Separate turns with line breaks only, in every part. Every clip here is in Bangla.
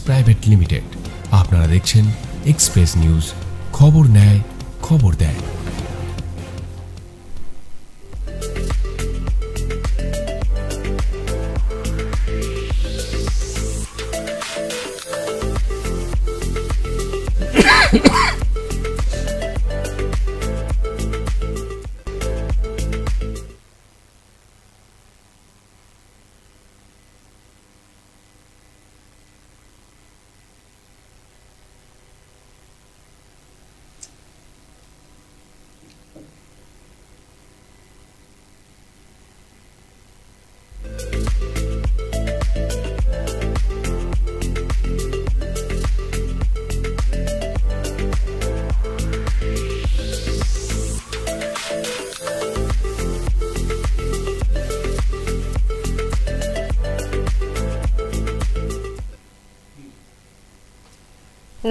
Private limited. আপনারা দেখছেন এক্সপ্রেস নিউজ, খবর নেয় খবর দেয়।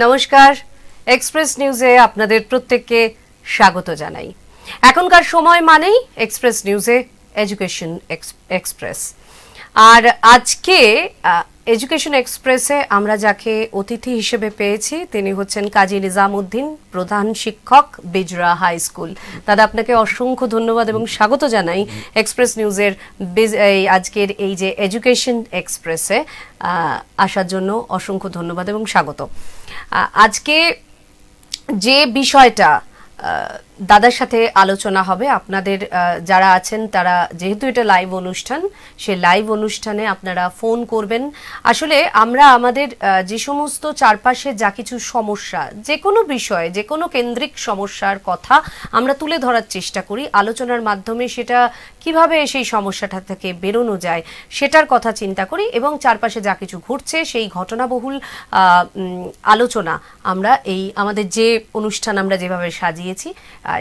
নমস্কার, এক্সপ্রেস নিউজে আপনাদের প্রত্যেককে স্বাগত জানাই। এখনকার সময় মানেই এক্সপ্রেস নিউজে এডুকেশন এক্সপ্রেস। আর আজকে এডুকেশন এক্সপ্রেসে আমরা যাকে অতিথি হিসেবে পেয়েছি তিনি হচ্ছেন কাজী নিজামউদ্দিন, প্রধান শিক্ষক, বিজরা হাই স্কুল। দাদা, আপনাকে অসংখ্য ধন্যবাদ এবং স্বাগত জানাই এক্সপ্রেস নিউজের আজকের এই যে এডুকেশন এক্সপ্রেসে আসার জন্য অসংখ্য ধন্যবাদ এবং স্বাগত। আজকে যে বিষয়টা দাদার সাথে আলোচনা হবে, আপনাদের যারা আছেন তারা, যেহেতু এটা লাইভ অনুষ্ঠান, সে লাইভ অনুষ্ঠানে আপনারা ফোন করবেন। আসলে আমরা আমাদের যে সমস্ত চারপাশে যা কিছু সমস্যা, যে কোনো বিষয়ে, যে কোনো কেন্দ্রিক সমস্যার কথা আমরা তুলে ধরার চেষ্টা করি আলোচনার মাধ্যমে। সেটা কিভাবে সেই সমস্যাটা থেকে বেরোনো যায় সেটার কথা চিন্তা করি এবং চারপাশে যা কিছু ঘটছে সেই ঘটনাবহুল আলোচনা আমরা এই আমাদের যে অনুষ্ঠান আমরা যেভাবে সাজিয়েছি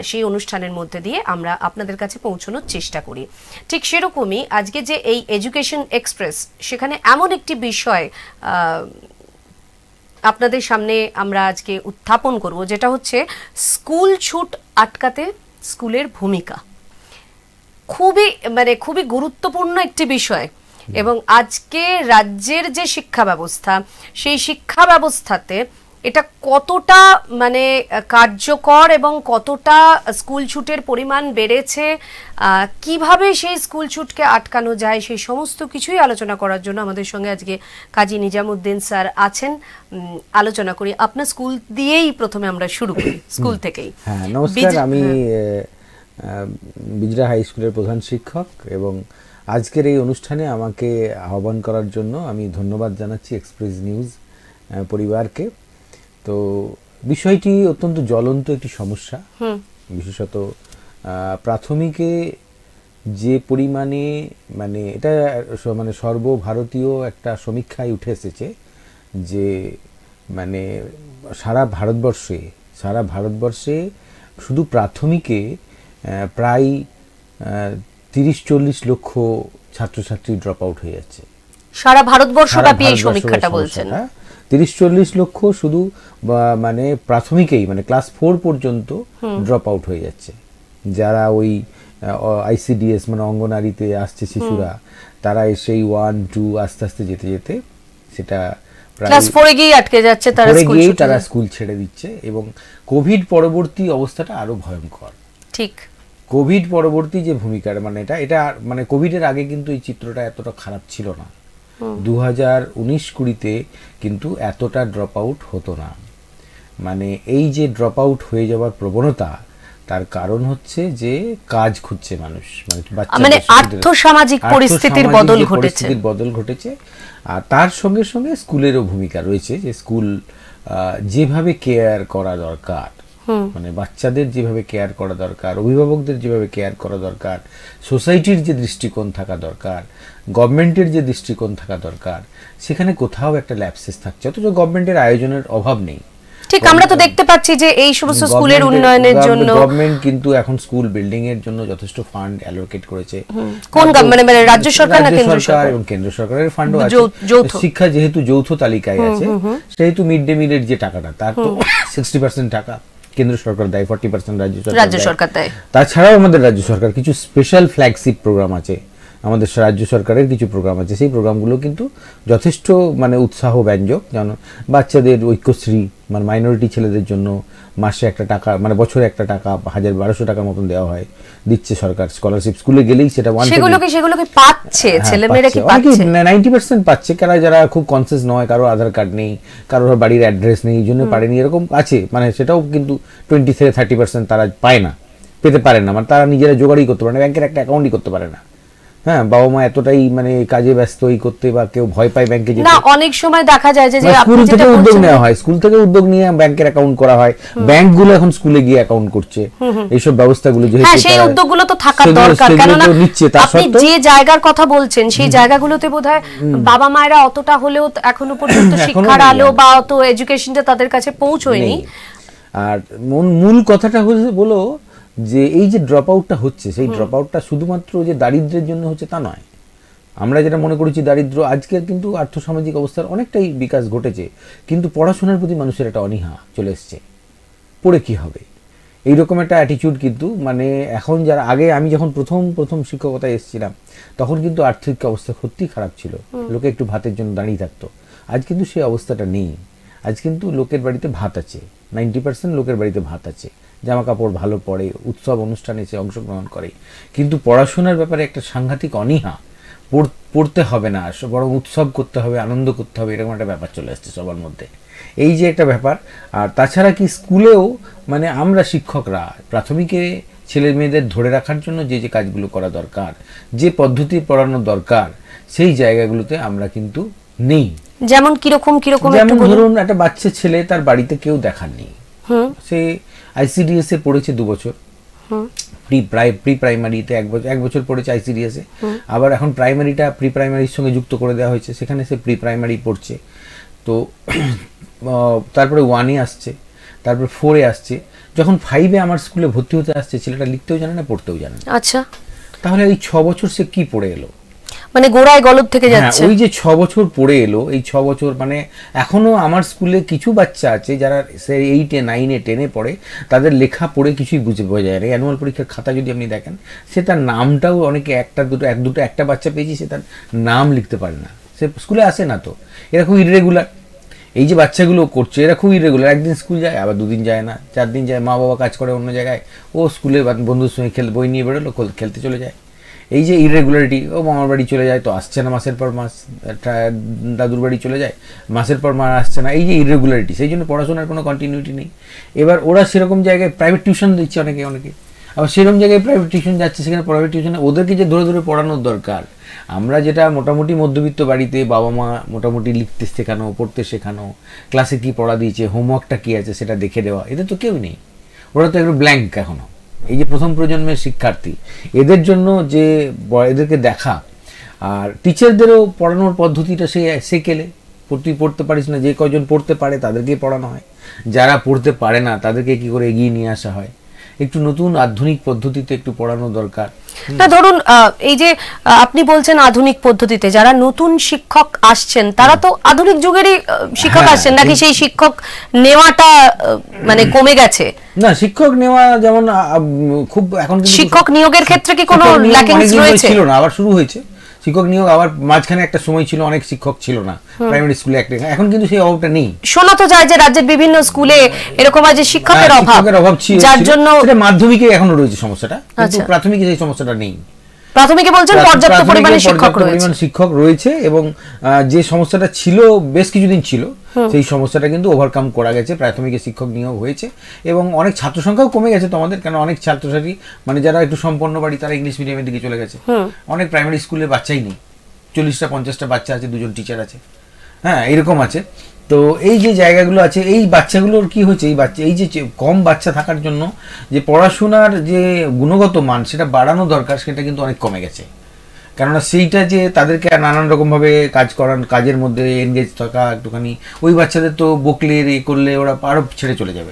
সেই অনুষ্ঠানের মধ্যে দিয়ে আমরা আপনাদের কাছে পৌঁছানোর চেষ্টা করি। ঠিক সেরকমই আজকে যে এই এডুকেশন এক্সপ্রেস, সেখানে এমন একটি বিষয় আপনাদের সামনে আমরা আজকে উত্থাপন করব যেটা হচ্ছে স্কুল ছুট আটকাতে স্কুলের ভূমিকা। খুবই গুরুত্বপূর্ণ একটি বিষয় এবং আজকে রাজ্যের যে শিক্ষা ব্যবস্থা, সেই শিক্ষা ব্যবস্থাতে এটা কতটা কার্যকর এবং কতটা স্কুল ছুটের পরিমাণ বেড়েছে, কিভাবে সেই স্কুল ছুটকে আটকানো যায়, সেই সমস্ত কিছুই আলোচনা করার জন্য আমাদের সঙ্গে আজকে কাজী নিজামউদ্দিন স্যার আছেন। আলোচনা করি আপনার স্কুল দিয়েই প্রথমে আমরা শুরু করি, স্কুল থেকেই।
হ্যাঁ, নমস্কার, আমি বিজরা হাই স্কুলের প্রধান শিক্ষক এবং আজকের এই অনুষ্ঠানে আমাকে আহ্বান করার জন্য আমি ধন্যবাদ জানাচ্ছি এক্সপ্রেস নিউজ পরিবারকে। তো বিষয়টি অত্যন্ত জ্বলন্ত একটি সমস্যা, বিশেষত প্রাথমিকে যে পরিমাণে এটা সর্বভারতীয় একটা সমীক্ষায় উঠে এসেছে যে সারা ভারতবর্ষে শুধু প্রাথমিকে প্রায় 30-40 লক্ষ ছাত্রছাত্রী ড্রপ আউট হয়ে যাচ্ছে।
সারা ভারতবর্ষব্যাপী এই সমীক্ষাটা বলছেন
30-40 লক্ষ শুধু প্রাথমিকেই ক্লাস 4 পর্যন্ত ড্রপ আউট হয়ে যাচ্ছে। যারা ওই আইসিডিএস অঙ্গনারীতে আসছে শিশুরা, তারা এসে 1-2 আস্তে আস্তে যেতে যেতে সেটা
ক্লাস 4 গিয়ে আটকে যাচ্ছে, তারা
স্কুল ছেড়ে দিচ্ছে। এবং কোভিড পরবর্তী অবস্থাটা আরো ভয়ঙ্কর।
ঠিক,
কোভিড পরবর্তী যে ভূমিকা এটা কোভিডের আগে কিন্তু এই চিত্রটা এতটা খারাপ ছিল না। 2019-20 কিন্তু এতটা ড্রপ আউট হতো না। এই যে ড্রপ আউট হয়ে যাওয়ার প্রবণতা, তার কারণ হচ্ছে যে কাজ খুঁজছে মানুষ,
আর্থসামাজিক পরিস্থিতির
বদল ঘটেছে। আর তার সঙ্গে সঙ্গে স্কুলেরও ভূমিকা রয়েছে, যে স্কুল যেভাবে কেয়ার করা দরকার, বাচ্চাদের যেভাবে কেয়ার করা দরকার, অভিভাবকদের যেভাবে কেয়ার করা দরকার, সোসাইটির যে দৃষ্টিকোণ থাকা দরকার, গভর্নমেন্টের যে দৃষ্টিকোণ থাকা দরকার, সেখানে কোথাও একটা ল্যাপসেস থাকছে। অথচ গভর্নমেন্টের আয়োজনের অভাব নেই।
ঠিক, আমরা তো দেখতে পাচ্ছি যে এই সমস্ত স্কুলের উন্নয়নের জন্য
গভর্নমেন্ট কিন্তু এখন স্কুল বিল্ডিং এর জন্য যথেষ্ট ফান্ড অ্যালোকেট করেছে।
কোন রাজ্য সরকার না কেন্দ্র সরকার?
এবং কেন্দ্র সরকারের ফান্ডও আছে। শিক্ষা যেহেতু যৌথ তালিকায় আছে, সেহেতু মিড ডে মিলের যে টাকাটা, তার তো 60% টাকা কেন্দ্র সরকার দেয়, 40% রাজ্য সরকার দেয়। তাছাড়াও আমাদের রাজ্য সরকার কিছু স্পেশাল ফ্ল্যাগশিপ প্রোগ্রাম আছে, আমাদের রাজ্য সরকারের কিছু প্রোগ্রাম আছে, সেই প্রোগ্রামগুলো কিন্তু যথেষ্ট মানে উৎসাহ ব্যঞ্জক। যেমন বাচ্চাদের ঐক্যশ্রী মানে মাইনরিটি ছেলেদের জন্য মাসে একটা টাকা মানে বছরে একটা টাকা 1,000-1,200 টাকার মতন দেওয়া হয়, দিচ্ছে সরকার। স্কলারশিপ স্কুলে গেলেই সেটা
সেগুলো কি পাচ্ছে ছেলেমেয়েরা, কি পাচ্ছে?
90% পাচ্ছে। যারা খুব কনসিয়াস নয়, কারো আধার কার্ড নেই, কারোর বাড়ির অ্যাড্রেস নেই, এই জন্য পারেনি, এরকম আছে। মানে সেটাও কিন্তু 20-30% তারা পায় না, পেতে পারে না, মানে তারা নিজেরা জোগাড়ই করতে পারে না, ব্যাংকের একটা অ্যাকাউন্টই করতে পারে না। হ্যাঁ, বাবা মা এতটাই মানে কাজে ব্যস্ত করতে, বা কেউ ভয় পায় ব্যাংকে যেতে।
না, অনেক সময় দেখা যায় যে
স্কুল থেকে উদ্যোগ নেওয়া হয়, স্কুল থেকে উদ্যোগ নিয়ে ব্যাংকের অ্যাকাউন্ট করা হয়, ব্যাংকগুলো এখন স্কুলে গিয়ে অ্যাকাউন্ট করছে, এইসব ব্যবস্থাগুলো যেহেতু
হ্যাঁ সেই উদ্যোগগুলো তো থাকা দরকার। কারণ আপনি যে জায়গার কথা বলছেন সেই জায়গাগুলোতে বোধহয় বাবা মায়েরা অতটা হলেও এখনো পর্যন্ত শিক্ষার আলো বা অত এডুকেশনটা তাদের কাছে পৌঁছয়নি।
আর মূল কথাটা হলো যে এই যে ড্রপ আউটটা হচ্ছে, সেই ড্রপ আউটটা শুধুমাত্র যে দারিদ্র্যের জন্য হচ্ছে তা নয়। আমরা যেটা মনে করেছি দারিদ্র্য, আজকের কিন্তু আর্থসামাজিক অবস্থার অনেকটাই বিকাশ ঘটেছে, কিন্তু পড়াশোনার প্রতি মানুষের একটা অনীহা চলে এসছে। পড়ে কি হবে এইরকম একটা অ্যাটিটিউড কিন্তু মানে এখন যারা আগে, আমি যখন প্রথম শিক্ষকতায় এসেছিলাম তখন কিন্তু আর্থিক অবস্থা সত্যি খারাপ ছিল, লোকে একটু ভাতের জন্য দাঁড়িয়ে থাকতো। আজ কিন্তু সেই অবস্থাটা নেই। আজ কিন্তু লোকের বাড়িতে ভাত আছে, 90% লোকের বাড়িতে ভাত আছে, জামা কাপড় ভালো পরে, উৎসব অনুষ্ঠানে এসে অংশগ্রহণ করে, কিন্তু পড়াশোনার ব্যাপারে একটা সাংঘাতিক অনীহা। পড়তে হবে না, বরং উৎসব করতে হবে, আনন্দ করতে হবে, এরকম একটা ব্যাপার চলে আসছে সবার মধ্যে। এই যে একটা ব্যাপার। আর তাছাড়া কি স্কুলেও মানে আমরা শিক্ষকরা প্রাথমিকে ছেলে মেয়েদের ধরে রাখার জন্য যে যে কাজগুলো করা দরকার, যে পদ্ধতি পড়ানো দরকার, সেই জায়গাগুলোতে আমরা কিন্তু নেই।
যেমন কিরকম
যেমন ধরুন একটা বাচ্চা ছেলে, তার বাড়িতে কেউ দেখার নেই, সে ICDS এ পড়েছে 2 বছর, প্রি প্রাইমারিতে 1 বছর পড়েছে ICDS এ, আবার এখন প্রাইমারিটা প্রি প্রাইমারির সঙ্গে যুক্ত করে দেওয়া হয়েছে, সেখানে সে প্রি প্রাইমারি পড়ছে। তো তারপরে 1-এ আসছে, তারপরে 4-এ আসছে, যখন 5-এ আমার স্কুলে ভর্তি হতে আসছে, ছেলেটা লিখতেও জানে না, পড়তেও জানে না।
আচ্ছা, তাহলে
এই 6 বছর সে কি পড়ে এলো?
মানে গোড়ায় গলদ থেকে যাচ্ছে।
ওই যে 6 বছর পড়ে এলো, এই 6 বছর মানে এখনো আমার স্কুলে কিছু বাচ্চা আছে যারা 8-এ 9-এ 10-এ পড়ে, তাদের লেখা পড়ে কিছুই বুঝে পাওয়া যায় না। অ্যানুয়াল পরীক্ষার খাতা যদি আপনি দেখেন, সে তার নামটাও অনেকে একটা বাচ্চা পেয়েছি, সে তার নাম লিখতে পারে না, সে স্কুলে আসে না। তো এরা খুব ইরেগুলার, এই যে বাচ্চাগুলো করছে এরা খুব ইরেগুলার, একদিন স্কুল যায়, আবার 2 দিন যায় না, 4 দিন যায়, মা বাবা কাজ করে অন্য জায়গায়, ও স্কুলে বন্ধুর সঙ্গে বই নিয়ে বেরোলো, খেলতে চলে যায়। এই যে ইরেগুলারিটি, ও মামার বাড়ি চলে যায়, তো আসছে না মাসের পর মাস, দাদুর বাড়ি চলে যায়, মাসের পর মাস আসছে না, এই যে ইরেগুলারিটি, সেই জন্য পড়াশোনার কোনো কন্টিনিউটি নেই। এবার ওরা সেরকম জায়গায় প্রাইভেট টিউশন দিচ্ছে অনেকে, আবার সেরকম জায়গায় প্রাইভেট টিউশন যাচ্ছে, সেখানে প্রাইভেট টিউশনে ওদেরকে যে ধরে পড়ানোর দরকার, আমরা যেটা মোটামুটি মধ্যবিত্ত বাড়িতে বাবা মা মোটামুটি লিখতে শেখানো, পড়তে শেখানো, ক্লাসে কি পড়া দিয়েছে, হোমওয়ার্কটা কি আছে সেটা দেখে দেওয়া, এদের তো কেউ নেই, ওরা তো একটু ব্ল্যাঙ্ক এখনো। এই যে প্রথম প্রজন্মের শিক্ষার্থী, এদের জন্য যে এদেরকে দেখা, আর টিচারদেরও পড়ানোর পদ্ধতিটা সেকেলে, তুই পড়তে পারিস না, যে কজন পড়তে পারে তাদেরকেই পড়ানো হয়, যারা পড়তে পারে না তাদেরকে কি করে এগিয়ে নিয়ে আসা হয়, একটু নতুন আধুনিক পদ্ধতিতে একটু পড়ানো দরকার।
না ধরুন এই যে আপনি বলছেন আধুনিক পদ্ধতিতে যারা নতুন শিক্ষক আসছেন, তারা তো আধুনিক যুগেরই শিক্ষক আসছেন, নাকি সেই শিক্ষক নেওয়াটা মানে কমে গেছে?
না, শিক্ষক নেওয়া যেমন খুব এখন
শিক্ষক নিয়োগের ক্ষেত্রে কি কোনো ল্যাকিংস রয়েছে?
ছিল না, আবার শুরু হয়েছে শিক্ষক নিয়োগ, আবার মাঝখানে একটা সময় ছিল অনেক শিক্ষক ছিল না প্রাইমারি স্কুলে, এখন কিন্তু সেই অভাবটা নেই।
শোনা তো যায় যে রাজ্যের বিভিন্ন স্কুলে এরকম আছে শিক্ষকের অভাব ছিল, যার জন্য
মাধ্যমিকে এখনো রয়েছে সমস্যাটা, কিন্তু প্রাথমিকে সেই সমস্যাটা নেই।
প্রাথমিকে বলছেন পর্যাপ্ত পরিমাণে
শিক্ষক রয়েছে, এবং যে সমস্যাটা ছিল বেশ কিছুদিন ছিল, সেই সমস্যাটা কিন্তু ওভারকাম করা গেছে, প্রাথমিকে শিক্ষক নিয়োগ হয়েছে, এবং অনেক ছাত্র সংখ্যাও কমে গেছে তো আমাদের, কারণ অনেক ছাত্রছাত্রী মানে যারা একটু সম্পন্ন বাড়ি তারা ইংলিশ মিডিয়ামের দিকে চলে গেছে, অনেক প্রাইমারি স্কুলে বাচ্চাই নেই, 40-50টা বাচ্চা আছে, 2জন টিচার আছে, হ্যাঁ এরকম আছে। তো এই যে জায়গাগুলো আছে, এই বাচ্চাগুলোর কি হয়েছে, এই যে কম বাচ্চা থাকার জন্য যে পড়াশোনার যে গুণগত মান সেটা বাড়ানো দরকার, সেটা কিন্তু অনেক কমে গেছে। কেননা সেইটা যে তাদেরকে নানান রকমভাবে কাজের মধ্যে এনগেজ থাকা একটুখানি, ওই বাচ্চাদের তো বকলে করলে ওরা আরো ছেড়ে চলে যাবে,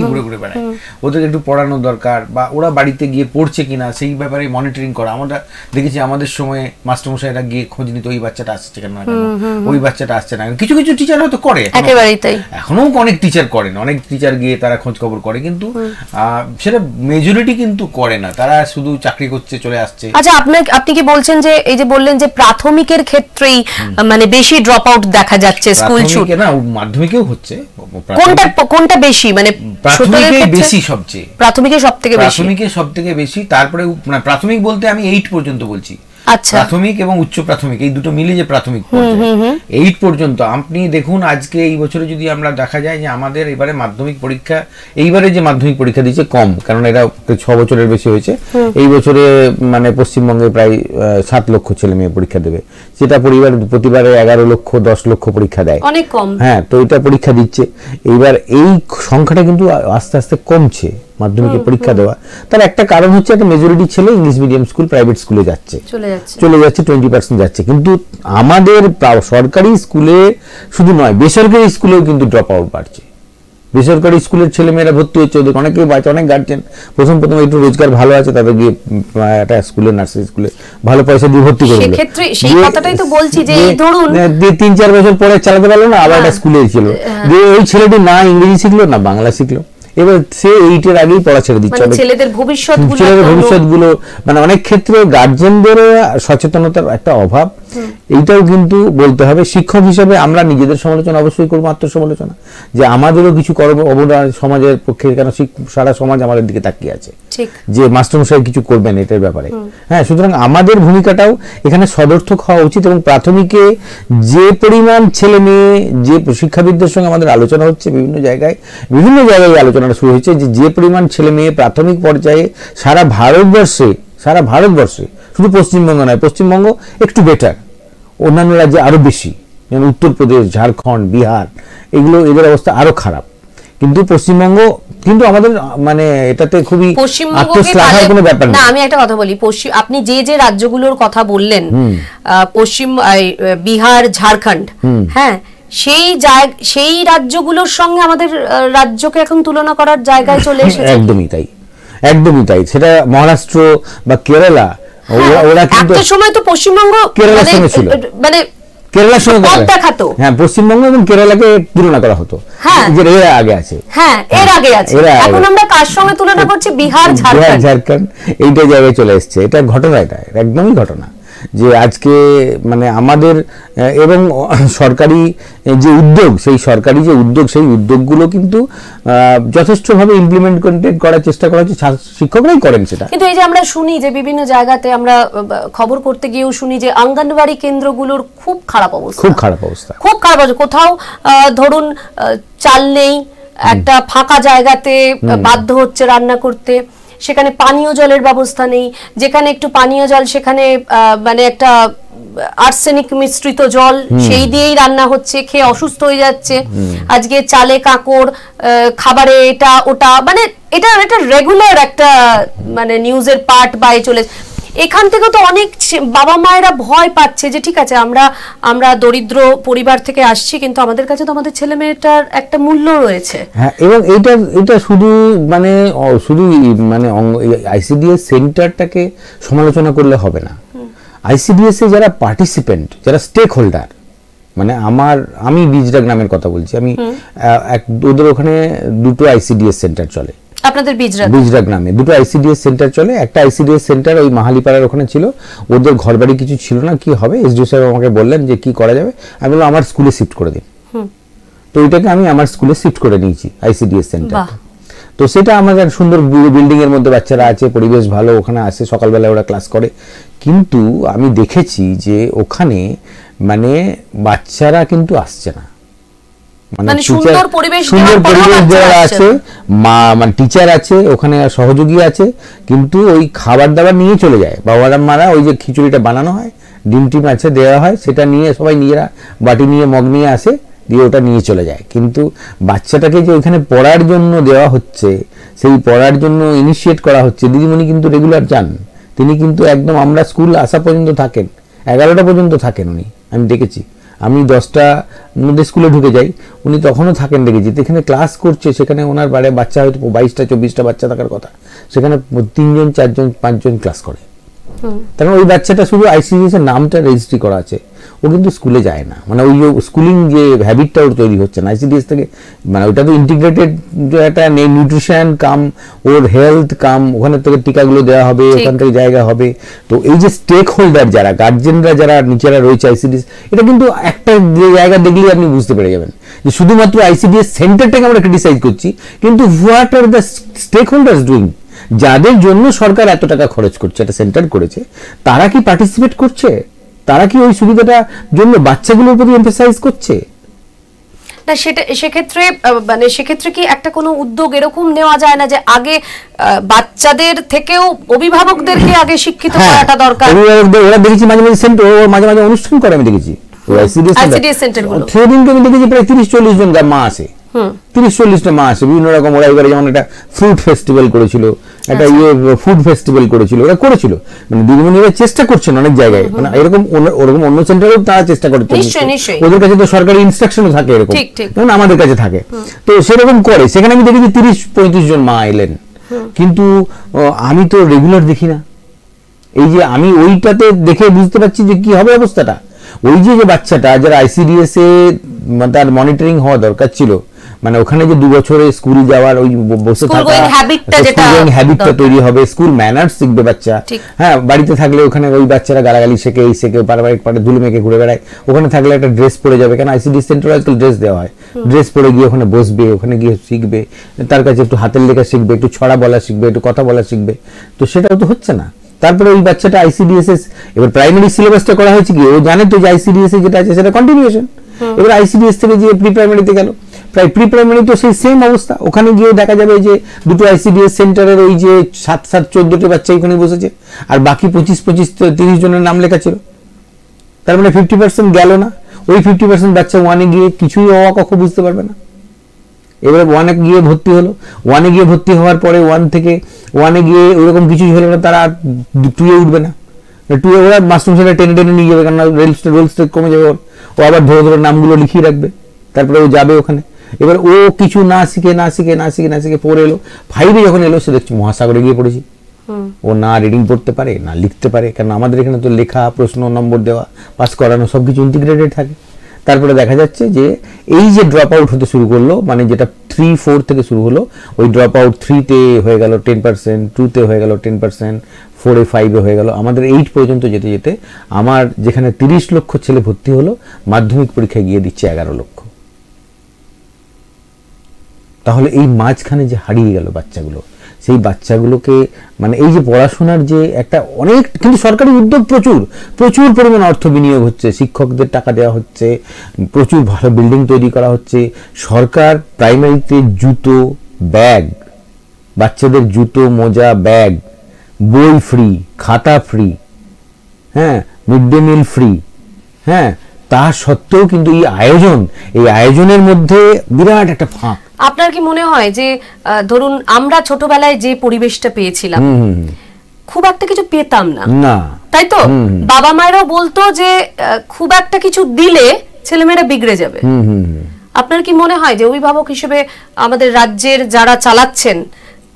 ঘুরে ঘুরে বেড়ায়, ওদেরকে একটু পড়ানো দরকার, বা ওরা বাড়িতে গিয়ে পড়ছে কিনা সেই ব্যাপারে মনিটরিং করা। আমরা দেখেছি আমাদের সময় মাস্টারমশাইরা গিয়ে খোঁজ নিত, ওই বাচ্চাটা আসছে কেন, ওই বাচ্চাটা আসছে না। কিছু কিছু টিচার হয়তো করে, এখনো অনেক টিচার করেন, অনেক টিচার গিয়ে তারা খোঁজ খবর করে, কিন্তু সেটা মেজরিটি কিন্তু করে না, তারা শুধু চাকরি করছে চলে আসছে।
আচ্ছা, আপনি কি বলছেন যে এই যে বললেন যে প্রাথমিকের ক্ষেত্রেই মানে বেশি ড্রপ আউট দেখা যাচ্ছে, স্কুল ছুট
না মাধ্যমিকেও হচ্ছে,
কোনটা বেশি মানে
প্রাথমিকে বেশি, সবচেয়ে
প্রাথমিকে সবথেকে বেশি,
প্রাথমিকে সবথেকে বেশি, তারপরে মানে প্রাথমিক বলতে আমি 8 পর্যন্ত বলছি,
আচ্ছা
প্রাথমিক এবং উচ্চ প্রাথমিক এই দুটো মিলে যে প্রাথমিক 8 পর্যন্ত। আপনি দেখুন আজকে এই বছরে যদি আমরা দেখা যায় যে আমাদের এবারে মাধ্যমিক পরীক্ষা, এইবারে যে মাধ্যমিক পরীক্ষা দিয়েছে কম, কারণ এরা 6 বছরের বেশি হয়েছে, এই বছরে মানে পশ্চিমবঙ্গে প্রায় 7 লক্ষ ছেলে মেয়ে পরীক্ষা দেবে, যেটা প্রতিবারে 11 লক্ষ 10 লক্ষ পরীক্ষা দেয়,
অনেক কম।
হ্যাঁ, তো এটা পরীক্ষা দিচ্ছে, এইবার এই সংখ্যাটা কিন্তু আস্তে আস্তে কমছে মাধ্যমিকের পরীক্ষা দেওয়া। তার একটা কারণ হচ্ছে একটা মেজরিটি ছেলে ইংলিশ মিডিয়াম স্কুল, প্রাইভেট স্কুলে যাচ্ছে, চলে যাচ্ছে 20% যাচ্ছে। কিন্তু আমাদের সরকারি স্কুলে শুধু নয়, বেসরকারি স্কুলেও কিন্তু ড্রপ আউট বাড়ছে। বেসরকারি স্কুলের ছেলেমেয়েরা ভর্তি হচ্ছে, ওদের অনেকেই বাচ্চা, অনেক গার্জেন প্রথম একটু রোজগার ভালো আছে, তাদের গিয়ে একটা স্কুলে, নার্সারি স্কুলে ভালো পয়সা দিয়ে ভর্তি করে দিল,
সেই কথাটাই তো বলছি যে ধরুন
3-4 বছর পরে চালাতে পারলো না, আবার একটা স্কুলে ছিল, দিয়ে ওই ছেলেটি না ইংরেজি শিখলো না বাংলা শিখলো, এবার সে 8-এর আগেই পড়া ছেড়ে দিচ্ছে।
ছেলেদের
ভবিষ্যৎগুলো মানে অনেক ক্ষেত্রে গার্জেনদের সচেতনতার একটা অভাব, এইটাও কিন্তু বলতে হবে। শিক্ষক হিসেবে আমরা নিজেদের সমালোচনা অবশ্যই করবো, আত্মসমালোচনা, যে আমাদেরও কিছু অবদান সমাজের পক্ষে, কেন সারা সমাজ আমাদের দিকে তাকিয়ে আছে যে মাস্টারমশাই কিছু করবেন এটার ব্যাপারে। হ্যাঁ, সুতরাং আমাদের ভূমিকাটাও এখানে সদর্থক হওয়া উচিত। এবং প্রাথমিকে যে পরিমাণ ছেলে মেয়ে, যে শিক্ষাবিদদের সঙ্গে আমাদের আলোচনা হচ্ছে, বিভিন্ন জায়গায় আলোচনাটা শুরু হয়েছে, যে পরিমাণ ছেলে মেয়ে প্রাথমিক পর্যায়ে সারা ভারতবর্ষে, শুধু পশ্চিমবঙ্গ নয়, পশ্চিমবঙ্গ একটু বেটার, অন্যান্য রাজ্যে আরো বেশি, যেমন উত্তরপ্রদেশ, ঝাড়খণ্ড, বিহার, এদের অবস্থা আরো খারাপ। কিন্তু পশ্চিমবঙ্গ কিন্তু আমাদের মানে এটাতে খুবই আত্মশ্লাঘার কোনো ব্যাপার না।
আমি একটা কথা বলি, আপনি যে রাজ্যগুলোর কথা বললেন, পশ্চিম বিহার, ঝাড়খণ্ড, হ্যাঁ, সেই রাজ্যগুলোর সঙ্গে আমাদের রাজ্যকে এখন তুলনা করার জায়গায় চলে এসেছে।
একদমই তাই। সেটা মহারাষ্ট্র বা কেরালা, ওরা কিন্তু
একটা সময় তো পশ্চিমবঙ্গ
কেরালার সঙ্গে ছিল, মানে কেরালার সঙ্গে দেখাতো, হ্যাঁ, পশ্চিমবঙ্গ এবং কেরালাকে তুলনা করা হতো, যে এর আগে আছে,
এখন আমরা কার সঙ্গে তুলনা করছি? বিহার,
ঝাড়খণ্ড, এইটা জায়গায় চলে এসছে। এটা ঘটনা, এটা একদমই ঘটনা, যে আজকে মানে আমাদের এবং সরকারি যে উদ্যোগ, সেই উদ্যোগগুলো কিন্তু যথেষ্টভাবে ইমপ্লিমেন্ট করার চেষ্টা করা হচ্ছে, শিক্ষকরাই করেন সেটা।
কিন্তু এই যে আমরা শুনি যে বিভিন্ন জায়গাতে আমরা খবর করতে গিয়েও শুনি যে অঙ্গনওয়াড়ি কেন্দ্রগুলোর খুব খারাপ অবস্থা, কোথাও ধরুন চাল নেই, একটা ফাঁকা জায়গাতে বাধ্য হচ্ছে রান্না করতে, সেখানে পানীয় জলের ব্যবস্থা নেই, যেখানে একটু পানীয় জল সেখানে মানে একটা আর্সেনিক মিশ্রিত জল, সেই দিয়েই রান্না হচ্ছে, খেয়ে অসুস্থ হয়ে যাচ্ছে। আজকে চালে কাঁকড়, খাবারে এটা ওটা, মানে এটা রেগুলার একটা মানে নিউজের পার্ট বাই চলে। এখান থেকে তো অনেক বাবা মায়েরা ভয় পাচ্ছে যে ঠিক আছে আমরা দরিদ্র পরিবার থেকে আসছি, কিন্তু আমাদের কাছে তো আমাদের ছেলে মেয়েটার একটা মূল্য রয়েছে।
হ্যাঁ, এবং এটা শুধু মানে আইসিডিএস সেন্টারটাকে সমালোচনা করলে হবে না। আইসিডিএস এ যারা পার্টিসিপেন্ট, যারা স্টেক হোল্ডার, মানে আমি বীজরা গ্রামের কথা বলছি, আমি ওদের ওখানে 2টো আইসিডিএস সেন্টার চলে,
আপনাদের
বীজরা গ্রামে 2টো আইসিডিএস সেন্টার চলে। একটা আইসিডিএস সেন্টার ওই মাহালিপাড়ার ওখানে ছিল, ওদের ঘরবাড়ি কিছু ছিল না, কি হবে, এসডিও সাহেব আমাকে বললেন যে কি করা যাবে, আমি বললাম আমার স্কুলে শিফট করে দিন। তো ওইটাকে আমি আমার স্কুলে শিফট করে নিয়েছি, আইসিডিএস সেন্টার। তো সেটা আমাদের সুন্দর বিল্ডিং এর মধ্যে বাচ্চারা আছে, পরিবেশ ভালো, ওখানে আসে, সকালবেলা ওরা ক্লাস করে। কিন্তু আমি দেখেছি যে ওখানে মানে বাচ্চারা কিন্তু আসছে না, মানে সুন্দর পরিবেশ দেওয়া আছে, মানে টিচার আছে ওখানে, সহযোগী আছে, কিন্তু ওই খাবার দাবার নিয়ে চলে যায় বাবারা মারা, ওই যে খিচুড়িটা বানানো হয়, ডিম টিম আছে দেওয়া হয়, সেটা নিয়ে সবাই নিজেরা বাটি নিয়ে মগ নিয়ে আসে, দিয়ে ওটা নিয়ে চলে যায়। কিন্তু বাচ্চাটাকে যে ওইখানে পড়ার জন্য দেওয়া হচ্ছে, সেই পড়ার জন্য ইনিশিয়েট করা হচ্ছে, দিদিমণি কিন্তু রেগুলার যান, তিনি কিন্তু একদম আমরা স্কুল আসা পর্যন্ত থাকেন, 11টা পর্যন্ত থাকেন উনি, আমি দেখেছি। আমি 10টার মধ্যে স্কুলে ঢুকে যাই, উনি তখনও থাকেন দেখেছি। এখানে ক্লাস করছে, সেখানে ওনার বাড়ি বাচ্চা হয়তো 22টা 24টা বাচ্চা থাকার কথা, সেখানে 3জন 4জন 5জন ক্লাস করে। কারণ ওই বাচ্চাটা শুধু আইসিডিএস এর নামটা রেজিস্ট্রি করা আছে, ও কিন্তু স্কুলে যায় না, মানে ওই স্কুলিং যে হ্যাবিটটা ওর তৈরি হচ্ছে না আইসিডিএস থেকে, মানে ওটা তো ইন্টিগ্রেটেড একটা নিউট্রিশন কাম ওর হেলথ কাম, ওখানে থেকে টিকাগুলো দেওয়া হবে, ওখান থেকে জায়গা হবে। তো এই যে স্টেক হোল্ডার যারা গার্জেনরা যারা নিচেরা রয়েছে আইসিডিএস, এটা কিন্তু একটা জায়গা দেখলেই আপনি বুঝতে পেরে যাবেন যে শুধুমাত্র আইসিডিএস সেন্টারটাকে আমরা ক্রিটিসাইজ করছি, কিন্তু what are the stakeholders doing, যাদের জন্য সরকার এত টাকা খরচ করছে, একটা সেন্টার করেছে, তারা কি পার্টিসিপেট করছে? তারা কি ওই সুবিধাটার জন্য বাচ্চাগুলোর প্রতি এমফাসাইজ করছে?
না, সেটা সেক্ষেত্রে মানে সেক্ষেত্রে কি একটা কোনো উদ্যোগ এরকম নেওয়া যায় না যে আগে বাচ্চাদের থেকেও অভিভাবকদেরকে আগে শিক্ষিত করাটা দরকার?
অভিভাবকদের ওরা দেখেছি মাঝে মাঝে সেন্টার, মাঝে মাঝে অনুষ্ঠান করে, আমি দেখেছি আইসিডিএস সেন্টারগুলো। সেদিনকে আমি দেখেছি প্রায় 30-40 জন মা আসে, 30-40টা মা আসে বিভিন্ন রকম। ওরা এবারে যেমন একটা ফ্রুট ফেস্টিভ্যাল করেছিল, একটা ফুড ফেস্টিভ্যাল করেছিল, ওরা করেছিল, মানে দিদিমণিরা চেষ্টা করছেন অনেক জায়গায়, মানে এরকম ওরকম অন্য সেন্টারেও তারা চেষ্টা করছে, ওদের কাছে তো সরকারি ইনস্ট্রাকশনও থাকে এরকম, যেমন আমাদের কাছে থাকে, তো সেরকম করে। সেখানে আমি দেখেছি 30-35 জন মা এলেন, কিন্তু আমি তো রেগুলার দেখি না। এই যে আমি ওইটাতে দেখে বুঝতে পারছি যে কি হবে অবস্থাটা। ওই যে বাচ্চাটা যারা আইসিডিএস এ তার মনিটরিং হওয়া দরকার ছিল, মানে ওখানে যে 2 বছরে স্কুল যাওয়ার ওই বসে থাকা হ্যাবিটটা তৈরি হবে, স্কুল ম্যানার্স শিখবে বাচ্চা। হ্যাঁ, বাড়িতে থাকলে ওখানে ওই বাচ্চারা গালাগালি শেখে, এই শেখে, পারিবারিক পাড়ে ধুলো মেখে ঘুরে বেড়ায়, ওখানে থাকলে একটা ড্রেস পরে যাবে, কারণ আইসিডিএস সেন্টারে আজকাল ড্রেস দেওয়া হয়, ড্রেস পরে গিয়ে ওখানে বসবে, ওখানে গিয়ে শিখবে, তার কাছে একটু হাতের লেখা শিখবে, একটু ছড়া বলা শিখবে, একটু কথা বলা শিখবে। তো সেটাও তো হচ্ছে না। তারপরে ওই বাচ্চাটা আইসিডিএস এবার প্রাইমারি সিলেবাসটা করা হয়েছে কি, ও জানে তো যে আইসিডিএস যেটা আছে সেটা কন্টিনিউশন, এবার আইসিডিএস থেকে যে প্রি প্রাইমারিতে গেল, প্রায় প্রি প্রাইমারি তো সেই সেম অবস্থা। ওখানে গিয়ে দেখা যাবে যে দুটো আইসিডিএস সেন্টারের ওই যে 7-14টা বাচ্চা ওখানে বসেছে, আর বাকি 25-30 জনের নাম লেখা ছিল, তার মানে 50% গেল না। ওই 50% বাচ্চা ওয়ানে গিয়ে কিছুই অ ক খ বুঝতে পারবে না। এবারে ওয়ানে গিয়ে ভর্তি হলো, ওয়ানে গিয়ে ভর্তি হওয়ার পরে ওয়ান থেকে ওয়ানে গিয়ে ওইরকম কিছুই হলো না, তারা 2-এ উঠবে না, 2-এ ওরা মাস্টারমশাইরা টেনে টেনে নিয়ে যাবে, কারণ রোলসটা কমে যাবে, ও আবার ধরে ধরে নামগুলো লিখিয়ে রাখবে, তারপরে ও যাবে ওখানে। এবার ও কিছু না শিখে পড়ে এলো, 5-এ যখন এলো সে দেখছি মহাসাগরে গিয়ে পড়েছি। ও না রিডিং পড়তে পারে না লিখতে পারে, কারণ আমাদের এখানে তো লেখা, প্রশ্ন, নম্বর দেওয়া, পাস করানো সবকিছু ইন্টিগ্রেটেড থাকে। তারপরে দেখা যাচ্ছে যে এই যে ড্রপ আউট হতে শুরু করলো, মানে যেটা 3-4 থেকে শুরু হলো, ওই ড্রপ আউট 3-তে হয়ে গেল 10%, 2-তে হয়ে গেল 10%, 4-এ 5-এ হয়ে গেল, আমাদের 8 পর্যন্ত যেতে যেতে আমার যেখানে 30 লক্ষ ছেলে ভর্তি হলো, মাধ্যমিক পরীক্ষায় গিয়ে দিচ্ছে 11 লক্ষ। তাহলে এই মাঝখানে যে হারিয়ে গেল বাচ্চাগুলো, সেই বাচ্চাগুলোকে মানে এই যে পড়াশোনার যে একটা অনেক, কিন্তু সরকারি উদ্যোগ প্রচুর পরিমাণ অর্থ বিনিয়োগ হচ্ছে, শিক্ষকদের টাকা দেওয়া হচ্ছে, প্রচুর ভালো বিল্ডিং তৈরি করা হচ্ছে, সরকার প্রাইমারিতে জুতো, ব্যাগ, বাচ্চাদের জুতো, মোজা, ব্যাগ, বই ফ্রি, খাতা ফ্রি, হ্যাঁ, মিড ডে মিল ফ্রি, হ্যাঁ, তা সত্ত্বেও কিন্তু এই আয়োজনের মধ্যে বিরাট একটা ফাঁক।
আপনার কি মনে হয় যে ধরুন আমরা ছোটবেলায় যে পরিবেশটা পেয়েছিলাম খুব একটা কিছু পেতাম না, তাই তো? বাবা মায়েরাও বলতো যে খুব একটা কিছু দিলে ছেলেমেয়েরা বিগড়ে যাবে। আপনার কি মনে হয় যে অভিভাবক হিসেবে আমাদের রাজ্যের যারা চালাচ্ছেন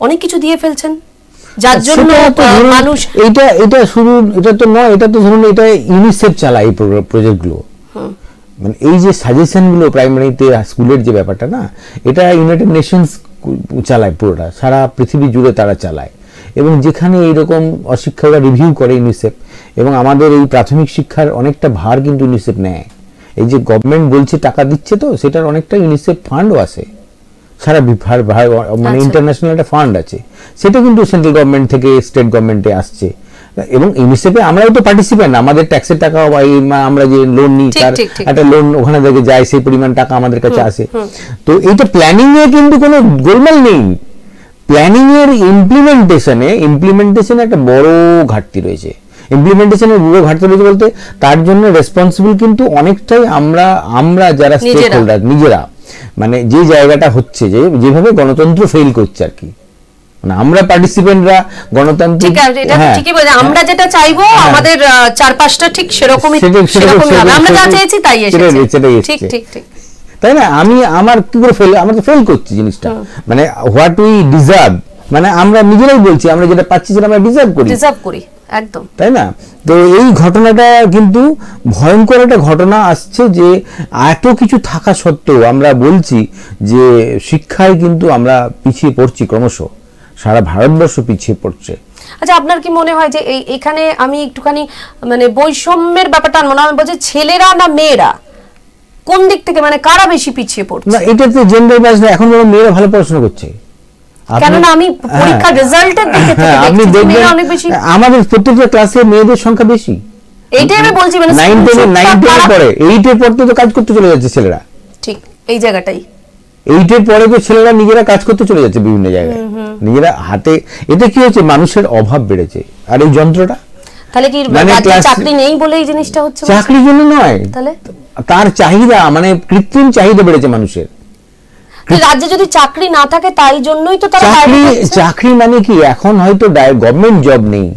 অনেক কিছু দিয়ে ফেলছেন, যার জন্য মানুষ
এটা শুধু এটা তো নয়, এটা তো ধরুন এটা ইউনিসেফ চালায় এই প্রজেক্টগুলো, মানে এই যে সাজেশনগুলো প্রাইমারিতে স্কুলের যে ব্যাপারটা না, এটা ইউনাইটেড নেশনস চালায়, পুরোটা সারা পৃথিবী জুড়ে তারা চালায়। এবং যেখানে এইরকম অশিক্ষা ওরা রিভিউ করে ইউনিসেফ, এবং আমাদের এই প্রাথমিক শিক্ষার অনেকটা ভার কিন্তু ইউনিসেফ নেয়। এই যে গভর্নমেন্ট বলছে টাকা দিচ্ছে, তো সেটার অনেকটা ইউনিসেফ ফান্ডও আছে, সারা মানে ইন্টারন্যাশনাল একটা ফান্ড আছে, সেটা কিন্তু সেন্ট্রাল গভর্নমেন্ট থেকে স্টেট গভর্নমেন্টে আসছে। এবং ইউনিসেফে আমরাও তো পার্টিসিপেন্ট, আমাদের ট্যাক্সের টাকা, আমরা যে লোন নিই তার একটা লোন ওখানে থেকে যায়, সেই পরিমাণ টাকা আমাদের কাছে আসে। তো এইটা প্ল্যানিং এ কিন্তু কোনো গোলমাল নেই, প্ল্যানিং এর ইমপ্লিমেন্টেশনে একটা বড় ঘাটতি রয়েছে। ইমপ্লিমেন্টেশনের বড় ঘাটতি রয়েছে বলতে তার জন্য রেসপন্সিবল কিন্তু অনেকটাই আমরা যারা স্টেক হোল্ডার নিজেরা, মানে যে জায়গাটা হচ্ছে যেভাবে গণতন্ত্র ফেল করছে আর কি, মানে আমরা পার্টিসিপেন্টরা গণতন্ত্র,
ঠিকই বলে আমরা যেটা চাইবো আমাদের চারপাশটা ঠিক সেরকমই আমরা যা চেয়েছি তাই এসেছে, ঠিক ঠিক ঠিক,
তাই না? আমার কি করে আমরা তো ফেল করছি জিনিসটা, মানে হোয়াট উই ডিজার্ভ, মানে আমরা নিজেরাই বলছি আমরা যেটা পাচ্ছি সেটা আমরা ডিজার্ভ করি,
একদম,
তাই না? তো এই ঘটনাটা কিন্তু ভয়ঙ্কর একটা ঘটনা আসছে, যে এত কিছু থাকা সত্ত্বেও আমরা বলছি যে শিক্ষায় কিন্তু আমরা পিছিয়ে পড়ছি ক্রমশ, সারা ভারতবর্ষ পিছিয়ে পড়ছে।
আচ্ছা, আপনার কি মনে হয় যে এখানে আমি একটুখানি মানে বৈষম্যের ব্যাপারটা মনে হয় বলছে, ছেলেরা না মেয়েরা কোন দিক থেকে, মানে কারা বেশি পিছিয়ে পড়ছে?
না, এটা তো জেন্ডার ব্যাস না, এখন বড় মেয়েরা ভালো পড়াশোনা করছে।
কেননা আমি পরীক্ষার রেজাল্টের দিকে থেকে
আপনি দেখবেন
অনেক বেশি,
আমাদের প্রত্যেকটা ক্লাসে মেয়েদের সংখ্যা বেশি।
এইটাই আমি বলছি, মানে
9 পরে 8 পর তো কাজ করতে চলে যাচ্ছে ছেলেরা।
ঠিক এই জায়গাটাই,
8 পরে তো ছেলেরা নিজেরা কাজ করতে চলে যাচ্ছে বিভিন্ন জায়গায়, নিজেরা হাতে। এতে কি হচ্ছে, মানুষের অভাব বেড়েছে। আর এই যন্ত্রটা
তাহলে কি চাকরি নেই বলে এই জিনিসটা হচ্ছে?
চাকরির জন্য নয়,
তাহলে
তার চাহিদা, মানে কৃত্রিম চাহিদা বেড়েছে মানুষের।
রাজ্যে যদি চাকরি না থাকে তাই জন্যই তো তারা
চাকরি মানে কি, এখন হয়তো গভর্নমেন্ট জব নেই,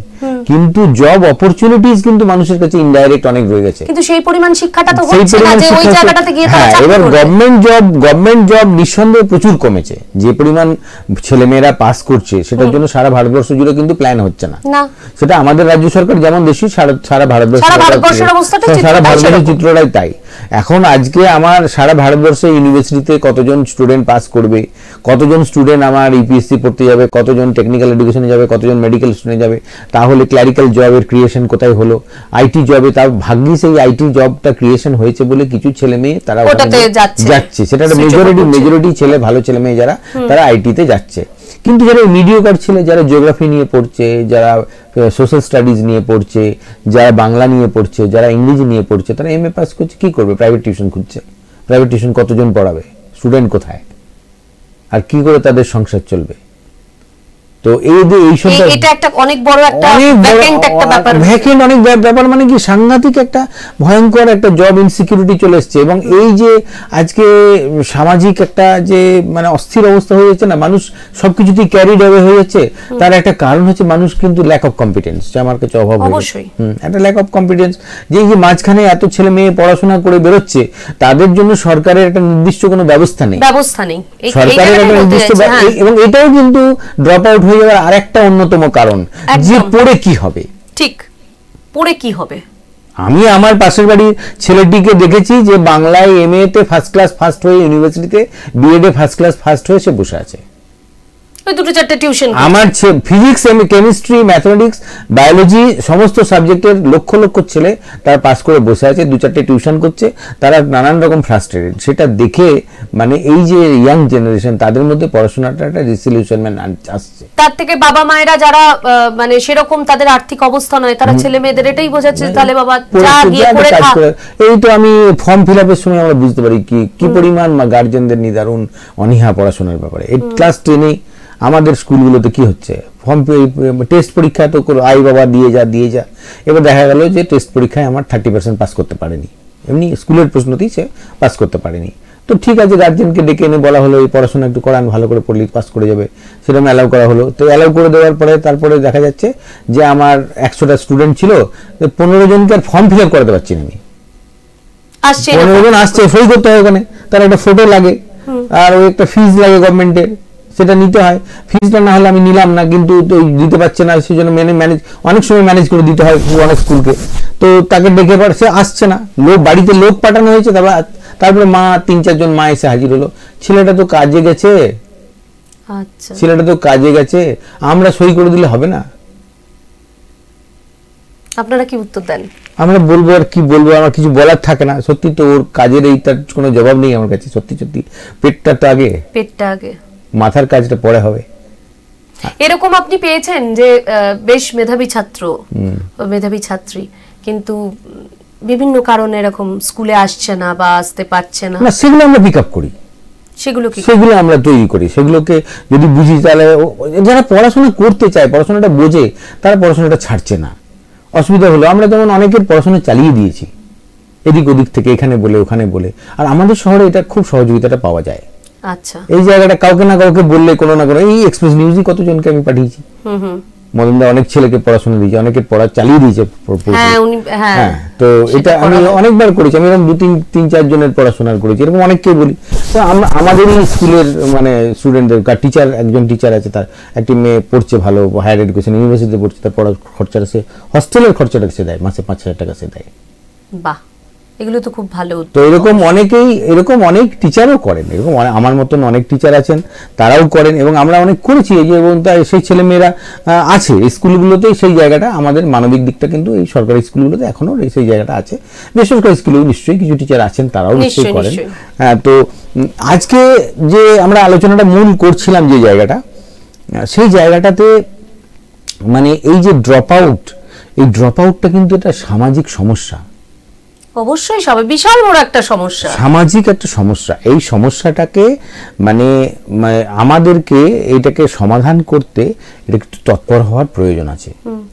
কিন্তু জব অপরচুনিটিজ কিন্তু মানুষের কাছে ইনডাইরেক্ট অনেক রয়ে গেছে।
কিন্তু সেই পরিমাণ শিক্ষাটা তো হচ্ছে না যে ওই জায়গাটাতে গিয়ে তারা চাকরি করবে।
গভর্নমেন্ট জব নিঃসন্দেহে প্রচুর কমেছে। যে পরিমাণ ছেলেমেয়েরা পাস করছে সেটার জন্য সারা ভারতবর্ষ জুড়ে কিন্তু প্ল্যান হচ্ছে না। সেটা আমাদের রাজ্য সরকার যেমন দেশি, সারা ভারতবর্ষের চিত্রটাই তাই। এখন আজকে আমার সারা ভারতবর্ষে ইউনিভার্সিটিতে কতজন স্টুডেন্ট পাস করবে, কতজন স্টুডেন্ট আমার ইউপিএসসি পড়তে যাবে, কতজন টেকনিক্যাল এডুকেশনে যাবে, কতজন মেডিকেল স্টুডেন্ট যাবে, তাহলে ক্লারিক্যাল জবের ক্রিয়েশন কোথায় হলো, আইটি জবে, তার ভাগ্যিস এই আইটি জবটা ক্রিয়েশন হয়েছে বলে কিছু ছেলে মেয়ে তারা যাচ্ছে। সেটা মেজরিটি ছেলে, ভালো ছেলে মেয়ে যারা, তারা আইটিতে যাচ্ছে। কিন্তু যারা মিডিওকার ছেলে, যারা জিওগ্রাফি নিয়ে পড়ছে, যারা সোশ্যাল স্টাডিজ নিয়ে পড়ছে, যারা বাংলা নিয়ে পড়ছে, যারা ইংরেজি নিয়ে পড়ছে, তারা এমএ পাস করছে, কি করবে? প্রাইভেট টিউশন খুঁজছে। প্রাইভেট টিউশন কতজন পড়াবে? স্টুডেন্ট কোথায়? আর কি করে তাদের সংসার চলবে? তো
এটা একটা অনেক বড় একটা
ভ্যাকেন্ট অনেক ব্যাপার, মানে কি সাংঘাতিক একটা ভয়ঙ্কর একটা জব ইনসিকিউরিটি চলে এসছে। এবং এই যে আজকে সামাজিক একটা যে মানে অস্থির অবস্থা হয়ে যাচ্ছে না, মানুষ সবকিছুতেই ক্যারিড অ্যাওয়ে হয়ে যাচ্ছে, তার একটা কারণ হচ্ছে মানুষ কিন্তু ল্যাক অফ কম্পিটেন্স, যে আমার কাছে অভাব হয়েছে, একটা ল্যাক অফ কম্পিটেন্স। যে মাঝখানে এত ছেলে মেয়ে পড়াশোনা করে বেরোচ্ছে, তাদের জন্য সরকারের একটা নির্দিষ্ট কোনো ব্যবস্থা নেই, সরকারের একটা নির্দিষ্ট, এবং এটাও কিন্তু ড্রপ আউট হয়ে যাওয়ার আরেকটা অন্যতম কারণ, যে পড়ে কি হবে।
ঠিক, পড়ে কি হবে?
আমি আমার পাশের বাড়ির ছেলেটিকে দেখেছি যে বাংলায় এমএ তে ফার্স্ট ক্লাস ফার্স্ট হয়ে, ইউনিভার্সিটিতে বিএড এ ফার্স্ট ক্লাস ফার্স্ট হয়ে সে বসে আছে।
দুটো চারটে টিউশন,
আমার ফিজিক্স, কেমিস্ট্রি, ম্যাথমেটিক্স, বায়োলজি সমস্ত সাবজেক্টের লক্ষ লক্ষ ছেলে তারা পাস করে বসে আছে, দু চারটে টিউশন করছে, তারা নানান রকম ফ্রাস্ট্রেটেড। সেটা দেখে মানে এই যে ইয়াং জেনারেশন, তাদের মধ্যে পড়াশোনাটা একটা ডিসিলিউশনমেন্ট আসছে।
তার থেকে বাবা মায়েরা যারা মানে সেরকম তাদের আর্থিক অবস্থা নয়, তারা ছেলে মেয়েদের এটাই বোঝাচ্ছে, তাহলে বাবা যা গিয়ে করে খা।
এই তো আমি ফর্ম ফিল আপের সময় আমরা বুঝতে পারি কি পরিমাণ গার্জেনদের নিদারুণ অনীহা পড়াশোনার ব্যাপারে। এই ক্লাস 10 আমাদের স্কুলগুলোতে কি হচ্ছে, ফর্ম টেস্ট পরীক্ষা তো আই বাবা দিয়ে যা, এবার দেখা গেল যে টেস্ট পরীক্ষায় আমার 30% পাস করতে পারেনি, এমনি স্কুলের প্রশ্নতেই সে পাস করতে পারেনি। তো ঠিক আছে, গার্জেনকে ডেকে এনে বলা হলো এই পড়াশোনা একটু করান, ভালো করে পড়লে পাস করে যাবে, সেরকম অ্যালাউ করা হলো। তো অ্যালাউ করে দেওয়ার পরে তারপরে দেখা যাচ্ছে যে আমার 100টা স্টুডেন্ট ছিল, 15 জনকে আর ফর্ম ফিল আপ করাতে পারছি না আমি। 15 জন আসছে, সই করতে হয় ওখানে, তার একটা ফটো লাগে, আর ওই একটা ফিজ লাগে গভর্নমেন্টের, সেটা নিতে হয়। ফিজটা না হলে আমি নিলাম না, কিন্তু দিতে পারছে না, সেই জন্য অনেক সময় ম্যানেজ করে দিতে হয় অনেক স্কুলকে। তো তাকে ডেকে সে আসছে না, বাড়িতে লোক পাঠানো হয়েছে, তারপরে মা 3-4 জন মা এসে হাজির হলো, ছেলেটা তো কাজে গেছে, আমরা সই করে দিলে হবে না।
আপনারা কি উত্তর দেন?
আমরা বলবো, আর কি বলবো, আমার কিছু বলার থাকে না। সত্যি তো ওর কাজের এইটার কোনো জবাব নেই আমার কাছে। সত্যি পেটটা আগে, মাথার কাজটা পরে হবে।
এরকম আপনি পেয়েছেন যে বেশ মেধাবী ছাত্র, মেধাবী ছাত্রী, কিন্তু বিভিন্ন কারণে এরকম স্কুলে আসছে না বা আসতে পারছে না,
সেগুলো আমরা পিক আপ করি, সেগুলো আমরা তৈরি করি। সেগুলোকে যদি বুঝি, তাহলে যারা পড়াশোনা করতে চায়, পড়াশোনাটা বোঝে, তারা পড়াশোনাটা ছাড়ছে না। অসুবিধা হলো, আমরা যেমন অনেকের পড়াশোনা চালিয়ে দিয়েছি এদিক ওদিক থেকে, এখানে বলে ওখানে বলে। আর আমাদের শহরে এটা খুব সহযোগিতাটা পাওয়া যায়।
আচ্ছা,
এই জায়গাটা কাউকে না কাউকে বললে, কোনো না কোনো, এই এক্সপ্রেস নিউজই কতজনকে আমি পাঠিয়েছি, মদনদা অনেক ছেলেকে পড়াশোনা দিয়েছে, অনেকের পড়া চালিয়ে দিয়েছে। হ্যাঁ, তো এটা আমি অনেকবার করেছি, আমি এরকম 2-3-4 জনের পড়াশোনা করেছি, এরকম অনেককে বলি। তো আমরা আমাদেরই স্কুলের মানে স্টুডেন্টদের টিচার, একজন টিচার আছে, তার একটি মেয়ে পড়ছে ভালো, হায়ার এডুকেশন ইউনিভার্সিটিতে পড়ছে, তার পড়ার খরচাটা সে হস্টেলের খরচাটা সে দেয়, মাসে 5,000 টাকা সে দেয়।
বাহ, এগুলো তো খুব ভালো।
তো এরকম অনেকেই, এরকম অনেক টিচারও করেন, এরকম আমার মতন অনেক টিচার আছেন, তারাও করেন, এবং আমরা অনেক করেছি। এই যে এবং সেই ছেলেমেয়েরা আছে স্কুলগুলোতে, সেই জায়গাটা আমাদের মানবিক দিকটা কিন্তু এই সরকারি স্কুলগুলোতে এখনো সেই জায়গাটা আছে। বেসরকারি স্কুলেও নিশ্চয়ই কিছু টিচার আছেন, তারাও নিশ্চয়ই করেন। হ্যাঁ, তো আজকে যে আমরা আলোচনাটা মূল করছিলাম যে জায়গাটা, সেই জায়গাটাতে মানে এই যে ড্রপ আউট, এই ড্রপ আউটটা কিন্তু একটা সামাজিক সমস্যা।
অবশ্যই বিশাল বড় একটা সমস্যা,
সামাজিক একটা সমস্যা। এই সমস্যাটাকে মানে আমাদেরকে এইটাকে সমাধান করতে এটা একটু তৎপর হওয়ার প্রয়োজন আছে।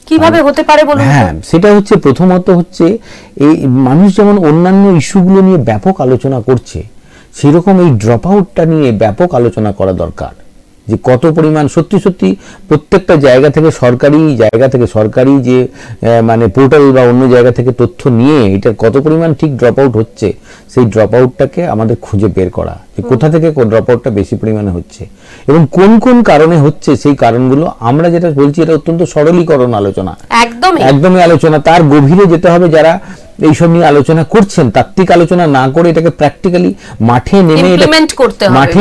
কিভাবে হতে পারে বলুন?
হ্যাঁ, সেটা হচ্ছে প্রথমত হচ্ছে এই মানুষ যেমন অন্যান্য ইস্যুগুলো নিয়ে ব্যাপক আলোচনা করছে, সেরকম এই ড্রপ আউটটা নিয়ে ব্যাপক আলোচনা করা দরকার। যে কত পরিমাণ সত্যি সত্যি প্রত্যেকটা জায়গা থেকে, সরকারি জায়গা থেকে, সরকারি যে মানে পোর্টাল বা অন্য জায়গা থেকে তথ্য নিয়ে এটার কত পরিমাণ ঠিক ড্রপ আউট হচ্ছে, সেই ড্রপ আউটটাকে আমাদের খুঁজে বের করা, যে কোথা থেকে ড্রপ আউটটা বেশি পরিমাণে হচ্ছে এবং কোন কোন কারণে হচ্ছে, সেই কারণগুলো আমরা যেটা বলছি এটা অত্যন্ত সরলীকরণ আলোচনা, একদমই আলোচনা। তার গভীরে যেতে হবে। যারা এইসব নিয়ে আলোচনা করছেন, তাত্ত্বিক আলোচনা না করে এটাকে প্র্যাকটিক্যালি মাঠে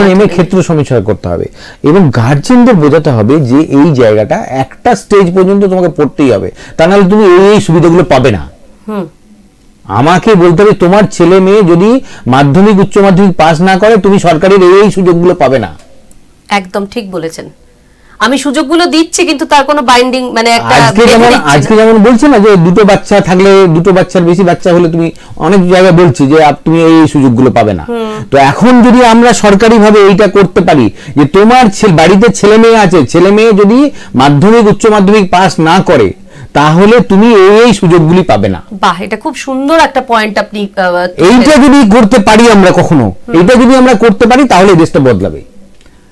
নেমে ক্ষেত্র সমীক্ষা করতে হবে এবং গার্জেনদের বোঝাতে হবে যে এই জায়গাটা একটা স্টেজ পর্যন্ত তোমাকে পড়তেই হবে, তা নাহলে তুমি এই সুবিধাগুলো পাবে না। আমাকে বলতে হবে তোমার ছেলে মেয়ে যদি মাধ্যমিক উচ্চ মাধ্যমিক পাস না করে, তুমি সরকারের এই সুযোগগুলো পাবে না।
একদম ঠিক বলেছেন। আমি সুযোগগুলো দিচ্ছি কিন্তু তার কোনো বাইন্ডিং মানে একটা
আজকে যেমন বলছে না যে দুটো বাচ্চা থাকলে, দুটো বাচ্চার বেশি বাচ্চা হলে তুমি অনেক জায়গায় বলছি যে তুমি এই সুযোগগুলো পাবে না। তো এখন যদি আমরা সরকারি ভাবে এইটা করতে পারি যে তোমার বাড়িতে ছেলে মেয়ে আছে, ছেলে মেয়ে যদি মাধ্যমিক উচ্চ মাধ্যমিক পাস না করে তাহলে তুমি এই সুযোগগুলি পাবে না।
বাহ, এটা খুব সুন্দর একটা পয়েন্ট আপনি।
এইটা যদি করতে পারি আমরা, কখনো এটা যদি আমরা করতে পারি তাহলে দেশটা বদলাবে।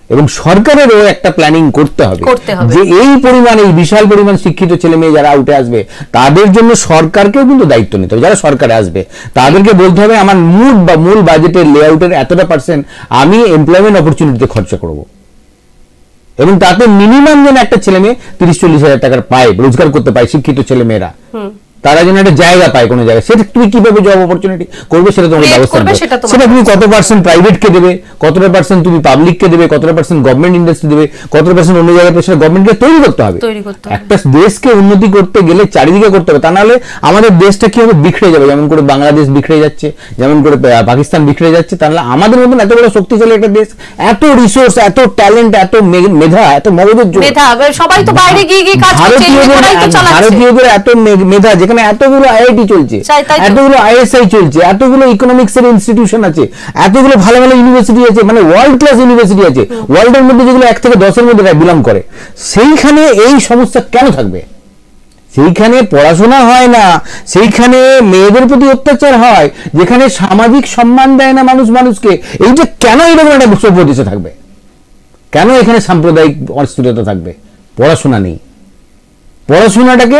এবং সরকারেরও একটা প্ল্যানিং করতে হবে যে এই পরিমাণ, এই বিশাল পরিমাণ শিক্ষিত ছেলে মেয়ে যারা উঠে আসবে তাদের জন্য সরকারকেও কিন্তু দায়িত্ব নিতে হবে। যারা সরকারে আসবে তাদেরকে বলতে হবে আমার মূল বাজেটের লেআউটের এতটা % আমি এমপ্লয়মেন্ট অপরচুনিটিতে খরচা করব, এবং তাতে মিনিমাম যেন একটা ছেলে মেয়ে 30-40 হাজার টাকার পায়, রোজগার করতে পায়। শিক্ষিত ছেলে মেয়েরা তারা যেন একটা জায়গা পায়, কোনো জায়গায়। সেটা তুমি কিভাবে জব অপরচুনিটি করবে সেটা তোমার ব্যবস্থা করবে। সেটা তুমি কত % প্রাইভেটকে দেবে, কতটা % তুমি পাবলিককে দেবে, কতটা % গভর্নমেন্ট ইন্ডাস্ট্রি দেবে, কতটা % অন্য জায়গায় সেটা গভর্নমেন্টকে তৈরি করতে হবে। একটা দেশকে উন্নতি করতে গেলে চারিদিকে করতে হবে, তা নাহলে আমাদের দেশটা কি হবে, বিখরে যাবে। যেমন করে বাংলাদেশ বিখরে যাচ্ছে, যেমন করে পাকিস্তান বিখরে যাচ্ছে, তাহলে আমাদের মতন এত বড় শক্তিশালী একটা দেশ, এত রিসোর্স, এত ট্যালেন্ট, এত মেধা, এত মগজের জন্য সবাই তো বাইরে গিয়ে কাজ করছে, ভারতীয়দের এত মেধা, যেখানে এতগুলো আইআইটি চলছে, এতগুলো আইএসআই চলছে, এতগুলো ইকোনমিক্স এর ইনস্টিটিউশন আছে, এতগুলো ভালো ভালো ইউনিভার্সিটি আছে, মানে ওয়ার্ল্ড ক্লাস ইউনিভার্সিটি আছে, ওয়ার্ল্ডের মধ্যে যেগুলো 1 থেকে 10-এর মধ্যে বিলং করে, সেইখানে এই সমস্যা কেন থাকবে? সেইখানে পড়াশোনা হয় না, সেইখানে মেয়েদের প্রতি অত্যাচার হয়, যেখানে সামাজিক সম্মান দেয় না মানুষ মানুষকে, এইটা কেন এরকম একটা সভ্য দেশে থাকবে? কেন এখানে সাম্প্রদায়িক অস্থিরতা থাকবে? পড়াশোনা নেই। পড়াশোনাটাকে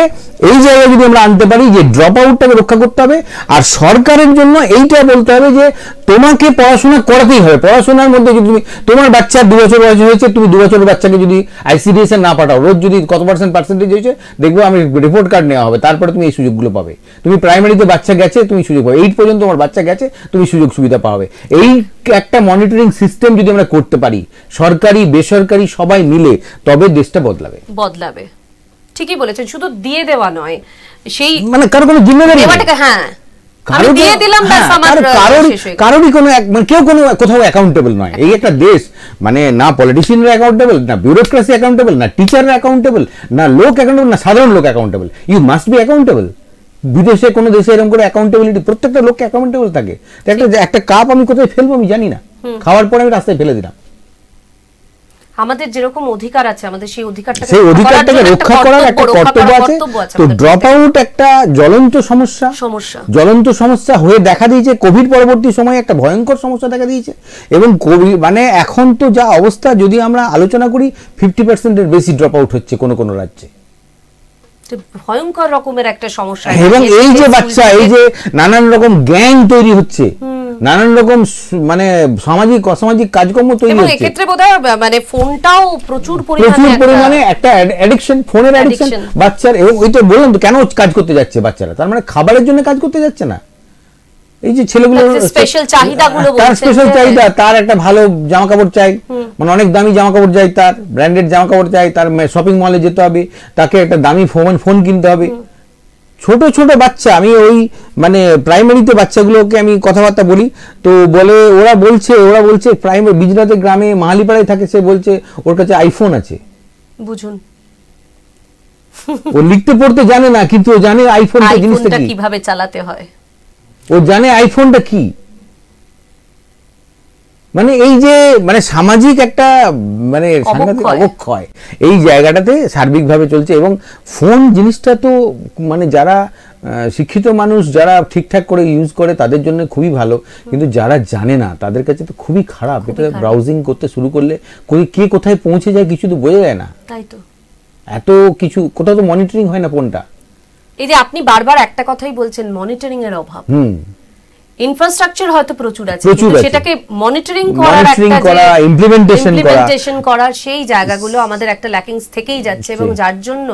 এই জায়গায় যদি আমরা আনতে পারি যে ড্রপ আউটটাকে রক্ষা করতে হবে, আর সরকারের জন্য এইটা বলতে হবে যে তোমাকে পড়াশোনা করাতেই হবে। পড়াশোনার মধ্যে যদি তুমি, তোমার বাচ্চা 2 বছর বয়স হয়েছে, তুমি 2 বছরের বাচ্চাকে যদি আইসিডিএস না পাঠাও, রোজ যদি কত পার্সেন্টেজ হয়েছে দেখবো, আমি রিপোর্ট কার্ড নেওয়া হবে, তারপরে তুমি এই সুযোগগুলো পাবে। তুমি প্রাইমারিতে বাচ্চা গেছে, তুমি সুযোগ পাবে। 8 পর্যন্ত তোমার বাচ্চা গেছে, তুমি সুযোগ সুবিধা পাবে। এই একটা মনিটরিং সিস্টেম যদি আমরা করতে পারি, সরকারি বেসরকারি সবাই মিলে, তবে দেশটা বদলাবে।
ঠিকই বলেছেন, শুধু দিয়ে দেওয়া নয়, সেই
মানে কারো কোনো জিম্মেদারি নেই।
হ্যাঁ, আমি দিয়ে দিলাম, বাস আমার
কারোরই কোনো মানে কেউ কোনো কোথাও অ্যাকাউন্টেবল নয়। এই একটা দেশ, মানে না পলিটিশিয়ানরা অ্যাকাউন্টেবল, না বিউরোক্রেসি অ্যাকাউন্টেবল, না টিচাররা অ্যাকাউন্টেবল, না লোক অ্যাকাউন্টেবল, না সাধারণ লোক accountable. You must be accountable. বিদেশে কোনো দেশে এরকম করে অ্যাকাউন্টেবিলিটি, প্রত্যেকটা লোককে অ্যাকাউন্টেবল থাকে। একটা কাপ আমি কোথায় ফেলবো আমি জানি না, খাওয়ার পরে আমি রাস্তায় ফেলে দিলাম।
আমাদের যেরকম অধিকার আছে, আমাদের সেই অধিকারটাকে
রক্ষা করার একটা কর্তব্য আছে। তো ড্রপ আউট একটা জ্বলন্ত সমস্যা হয়ে দেখা দিয়েছে। কোভিড পরবর্তী সময়ে একটা ভয়ঙ্কর সমস্যা দেখা দিয়েছে, এবং মানে এখন তো যা অবস্থা, যদি আমরা আলোচনা করি 50% এর বেশি ড্রপ আউট হচ্ছে কোনো কোনো রাজ্যে।
ভয়ঙ্কর রকমের একটা সমস্যা।
এবং এই যে বাচ্চা, এই যে নানান রকম গ্যাং তৈরি হচ্ছে, নানান রকম মানে সামাজিক অসামাজিক কাজকর্ম তৈরি হচ্ছে,
এক্ষেত্রে বোধহয় মানে ফোনটাও প্রচুর পরিমাণে
একটা অ্যাডিকশন, ফোনের অ্যাডিকশন বাচ্চার। এবং ওইটা বললাম তো কেন কাজ করতে যাচ্ছে বাচ্চারা, তার মানে খাবারের জন্য কাজ করতে যাচ্ছে না। এই যে ছেলেগুলো
স্পেশাল চাহিদাগুলো,
তার স্পেশাল চাহিদা, তার একটা ভালো জামা কাপড় চাই, মানে অনেক দামি জামা কাপড় চাই, তার ব্র্যান্ডেড জামা কাপড় চাই, তার শপিং মলে যেতে হবে, তাকে একটা দামি ফোন কিনতে হবে। ছোট ছোট বাচ্চা, আমি ওই মানে প্রাইমারিতে বাচ্চাগুলোকে আমি কথাবার্তা বলি, তো বলে ওরা বলছে প্রাইমারি বিজনাতে গ্রামে মাহালিপাড়ায় থাকে, সে বলছে ওর কাছে আইফোন আছে।
বুঝুন,
ও লিখতে পড়তে জানে না, কিন্তু ও জানে আইফোনটা জিনিসটা
কিভাবে চালাতে হয়,
ও জানে আইফোনটা কি। মানে এই যে মানে সামাজিক একটা মানে অবক্ষয় এই জায়গাটাতে সার্বিকভাবে চলছে। এবং ফোন জিনিসটা তো মানে যারা শিক্ষিত মানুষ, যারা ঠিকঠাক করে ইউজ করে তাদের জন্য খুবই ভালো, কিন্তু যারা জানে না তাদের কাছে তো খুবই খারাপ। এটা ব্রাউজিং করতে শুরু করলে কে কোথায় পৌঁছে যায় কিছু তো বোঝা যায় না। তাই তো এত কিছু, কোথাও তো মনিটরিং হয় না ফোনটা।
এই যে আপনি বারবার একটা কথাই বলছেন, মনিটরিং এর অভাব। ইনফ্রাস্ট্রাকচার হয়তো প্রচুর আছে, কিন্তু সেটাকে মনিটরিং করার একটা ইমপ্লিমেন্টেশন করার সেই জায়গাগুলো আমাদের একটা ল্যাকিংস থেকেই যাচ্ছে। এবং যার জন্য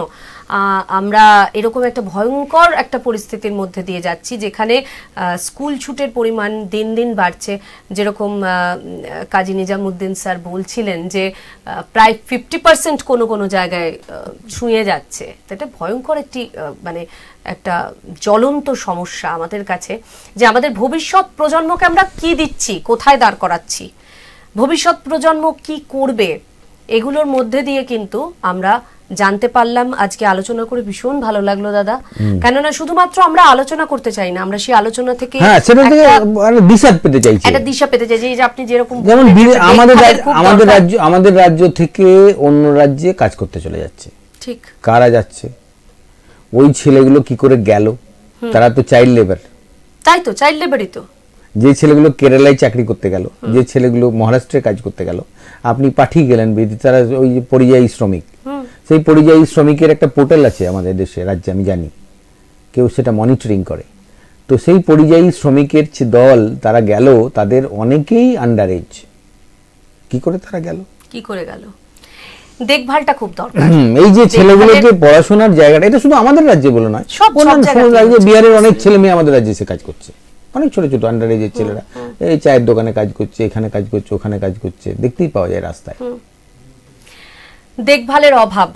আমরা এরকম একটা ভয়ঙ্কর একটা পরিস্থিতির মধ্যে দিয়ে যাচ্ছি, যেখানে স্কুল ছুটের পরিমাণ দিন দিন বাড়ছে। যেরকম কাজী নিজামুদ্দিন স্যার বলছিলেন যে প্রায় 50% কোনো জায়গায় ছুঁয়ে যাচ্ছে। এটা ভয়ঙ্কর একটি মানে একটা জ্বলন্ত সমস্যা আমাদের কাছে, যে আমাদের ভবিষ্যৎ প্রজন্মকে আমরা কি দিচ্ছি, কোথায় দাঁড় করাচ্ছি, ভবিষ্যৎ প্রজন্ম কি করবে, এগুলোর মধ্যে দিয়ে কিন্তু আমরা জানতে পারলাম। আজকে আলোচনা করে ভীষণ ভালো লাগলো দাদা, কেননা শুধুমাত্র আমরা আলোচনা করতে চাই না, আমরা সেই আলোচনা থেকে
দিশা পেতে চাইছি,
একটা দিশা পেতে চাইছি। যে আপনি যেরকম
আমাদের রাজ্য থেকে অন্য রাজ্যে কাজ করতে চলে যাচ্ছে, ঠিক কারা যাচ্ছে, ওই ছেলেগুলো কি করে গেল, তারা তো চাইল্ড লেবার।
তাই তো, চাইল্ড লেবারই তো।
যে ছেলেগুলো কেরালায় চাকরি করতে গেল, যে ছেলেগুলো মহারাষ্ট্রে কাজ করতে গেল, আপনি পাঠিয়ে গেলেন, তারা ওই যে পরিযায়ী শ্রমিক, সেই পরিযায়ী শ্রমিকের একটা পোর্টাল আছে আমাদের দেশে, রাজ্যে আমি জানি, কেউ সেটা মনিটরিং করে। তো সেই পরিযায়ী শ্রমিকের দল তারা গেল, তাদের অনেকেই আন্ডার এজ। কি করে তারা গেল, কি করে গেল,
দেখভালটা খুব দরকার।
এই যে ছেলেগুলোকে পড়াশোনার জায়গাটা, এটা শুধু আমাদের রাজ্যে বলে নয়, রাজ্যে বিহারের অনেক ছেলে মেয়ে আমাদের রাজ্যে এসে কাজ করছে, অনেক ছোট ছোট আন্ডার এজের ছেলেরা এই চায়ের দোকানে কাজ করছে, এখানে কাজ করছে, ওখানে কাজ করছে, দেখতেই পাওয়া যায় রাস্তায়।
দেখভালের অভাব,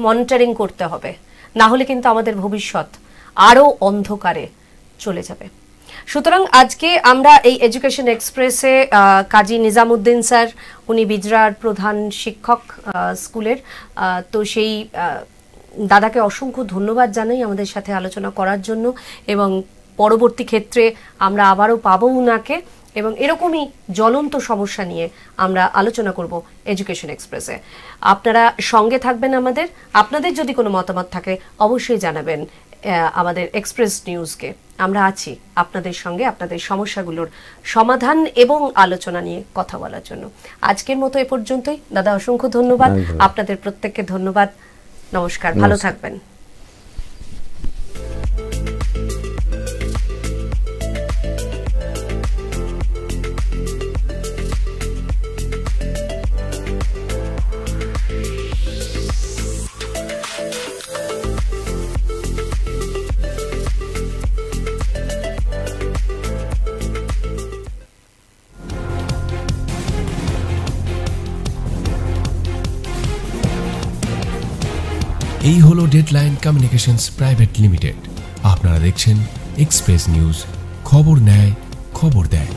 মনিটরিং করতে হবে, না হলে কিন্তু আমাদের ভবিষ্যৎ আরো অন্ধকারে চলে যাবে। সুতরাং আজকে আমরা এই এডুকেশন এক্সপ্রেসে কাজী নিজামুদ্দিন স্যার, উনি বিজরার প্রধান শিক্ষক স্কুলের, তো সেই দাদাকে অসংখ্য ধন্যবাদ জানাই আমাদের সাথে আলোচনা করার জন্য। এবং পরবর্তী ক্ষেত্রে আমরা আবারও পাবো উনাকে, এবং এরকমই জ্বলন্ত সমস্যা নিয়ে আমরা আলোচনা করব এডুকেশন এক্সপ্রেসে। আপনারা সঙ্গে থাকবেন আমাদের। আপনাদের যদি কোনো মতামত থাকে অবশ্যই জানাবেন আমাদের এক্সপ্রেস নিউজকে। আমরা আছি আপনাদের সঙ্গে, আপনাদের সমস্যাগুলোর সমাধান এবং আলোচনা নিয়ে কথা বলার জন্য। আজকের মতো এ পর্যন্তই। দাদা অসংখ্য ধন্যবাদ, আপনাদের প্রত্যেককে ধন্যবাদ। নমস্কার, ভালো থাকবেন।
এই হলো ডেডলাইন কমিউনিকেশনস প্রাইভেট লিমিটেড। আপনারা দেখছেন এক্সপ্রেস নিউজ, খবর নেয়, খবর দেয়।